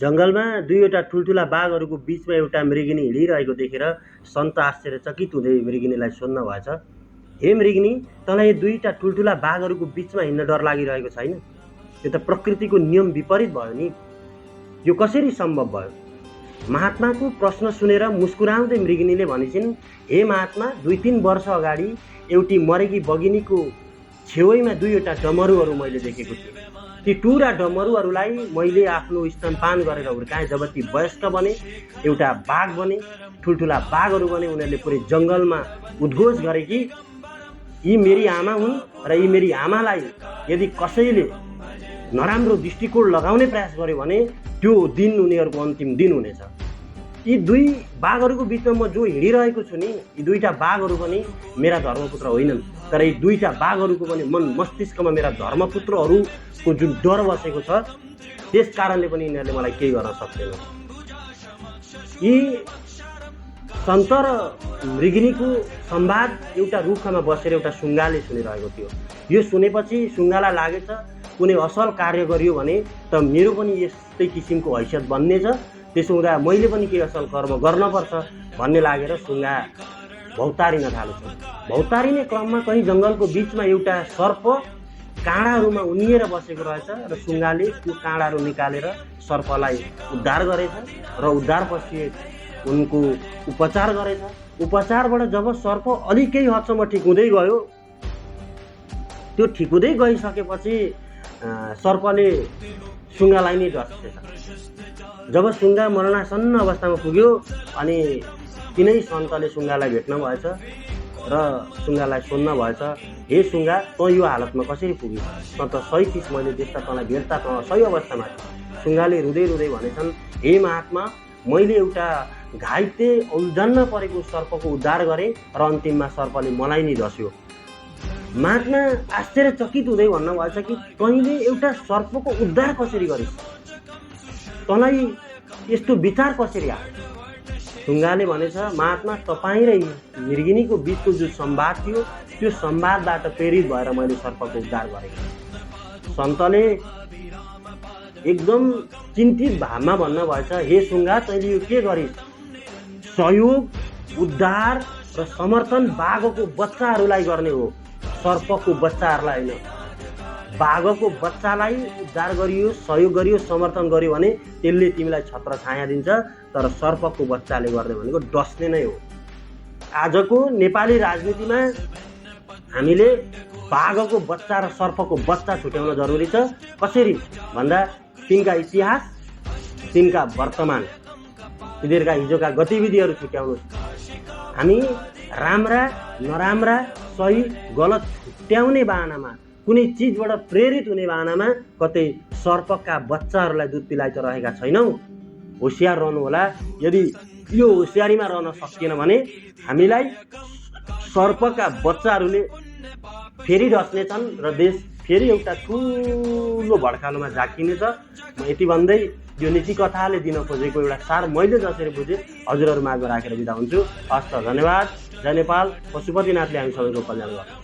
जङ्गलमा दुईवटा ठुल्ठुला बाघहरूको बीचमा एउटा मृगिनी हिँडिरहेको देखेर सन्त आश्चर्यचकित हुँदै मृगिनीलाई सोध्न भएछ, हे मृगिनी, तँलाई यो दुईटा ठुल्ठुला बाघहरूको बीचमा हिँड्न डर लागिरहेको छैन? यो त प्रकृतिको नियम विपरीत भयो नि। यो कसरी सम्भव भयो? महात्माको प्रश्न सुनेर मुस्कुराउँदै मृगिनीले भनेछिन्, हे महात्मा, 2-3 वर्ष अगाडि एउटी मरेकी बगिनीको छेउैमा दुईवटा डमरुहरू मैले देखेको थिएँ। ती टुरा डमरुहरूलाई मैले आफ्नो स्तनपान गरेर हुर्काएँ। जब ती वयस्क बने, एउटा बाघ बने, ठुल्ठुला बाघहरू बने, उनीहरूले पुरै जङ्गलमा उद्घोष गरे कि यी मेरी आमा हुन् र यी मेरी आमालाई यदि कसैले नराम्रो दृष्टिकोण लगाउने प्रयास गर्यो भने त्यो दिन उनीहरूको अन्तिम दिन हुनेछ। यी दुई बाघहरूको बिचमा म जो हिँडिरहेको छु नि, यी दुईटा बाघहरू पनि मेरा धर्मपुत्र होइनन्, तर यी दुईटा बाघहरूको पनि मन मस्तिष्कमा मेरा धर्मपुत्रहरूको जुन डर बसेको छ, त्यस कारणले पनि यिनीहरूले मलाई केही गर्न सक्दैन। यी सन्त र मृगिनीको संवाद एउटा रुखमा बसेर एउटा सुङ्गाले सुनिरहेको थियो। यो सुनेपछि सुङ्गालाई लागेछ कुनै असल कार्य गरियो भने त मेरो पनि यस्तै किसिमको हैसियत बन्नेछ, त्यसो हुँदा मैले पनि केही असल कर्म गर्नुपर्छ भन्ने लागेर सुङ्गा भौतारिन थालेछ। भौतारिने क्रममा कहीँ जङ्गलको बिचमा एउटा सर्प काँडाहरूमा उनिएर बसेको रहेछ र सुङ्गाले त्यो काँडाहरू निकालेर सर्पलाई उद्धार गरेछ र उद्धारपछि उनको उपचार गरेछ। उपचारबाट जब सर्प अलिकै हदसम्म ठिक हुँदै गयो, त्यो ठिक हुँदै गइसकेपछि सर्पले सुङ्गालाई नै डसेछ। जब सुङ्गा मरणासन्न अवस्थामा पुग्यो अनि तिनै सन्तले सुङ्गालाई भेट्न भएछ र सुङ्गालाई सोध्न भएछ, हे सुङ्गा, तँ यो हालतमा कसरी पुग्यो? तँ त 37 मैले देख्दा तँलाई भेट्दा तँ सही अवस्थामा थियो। सुङ्गाले रुँदै रुँदै भनेछन्, हे महात्मा, मैले एउटा घाइते उल्झन्न परेको सर्पको उद्धार गरेँ र अन्तिममा सर्पले मलाई नै डस्यो। महात्मा आश्चर्यचकित हुँदै भन्नुभएछ कि तैँले एउटा सर्पको उद्धार कसरी गरिस्? तँलाई यस्तो विचार कसरी आयो? सुङ्गाले भनेछ, महात्मा, तपाईँ र मृगिनीको बिचको जो संवाद थियो, त्यो संवादबाट प्रेरित भएर मैले सर्पको उद्धार गरेँ। सन्तले एकदम चिन्तित भावमा भन्नुभएछ, हे सुङ्गा, तैँले यो के गरिस्? सहयोग, उद्धार र समर्थन बाघको बच्चाहरूलाई गर्ने हो, सर्पको बच्चाहरूलाई होइन। बाघको बच्चालाई उद्धार गरियो, सहयोग गरियो, समर्थन गरियो भने त्यसले तिमीलाई छत्र छाया दिन्छ, तर सर्पको बच्चाले गर्ने भनेको डस्ने नै हो। आजको नेपाली राजनीतिमा हामीले बाघको बच्चा र सर्पको बच्चा छुट्याउन जरुरी छ। कसरी भन्दा तिनका इतिहास, तिनका वर्तमान, तिनीहरूका हिजोका गतिविधिहरू छुट्याउनुहोस्। हामी राम्रा नराम्रा, सही गलत छुट्याउने बाहनामा, कुनै चिजबाट प्रेरित हुने बाहनामा कतै सर्पका बच्चाहरूलाई दुध पिलाइ त रहेका छैनौँ। होसियार रहनुहोला। यदि यो होसियारीमा रहन सकिएन भने हामीलाई सर्पका बच्चाहरूले फेरि डस्नेछन् र देश फेरि एउटा ठुलो भड्कालोमा झाकिनेछ। म यति भन्दै यो नीति कथाले दिन खोजेको एउटा सार मैले जसरी बुझेँ हजुरहरू माझमा राखेर बिदा हुन्छु। हस्त, धन्यवाद। जय नेपाल। पशुपतिनाथले हामी सबैको कल्याण गर्छ।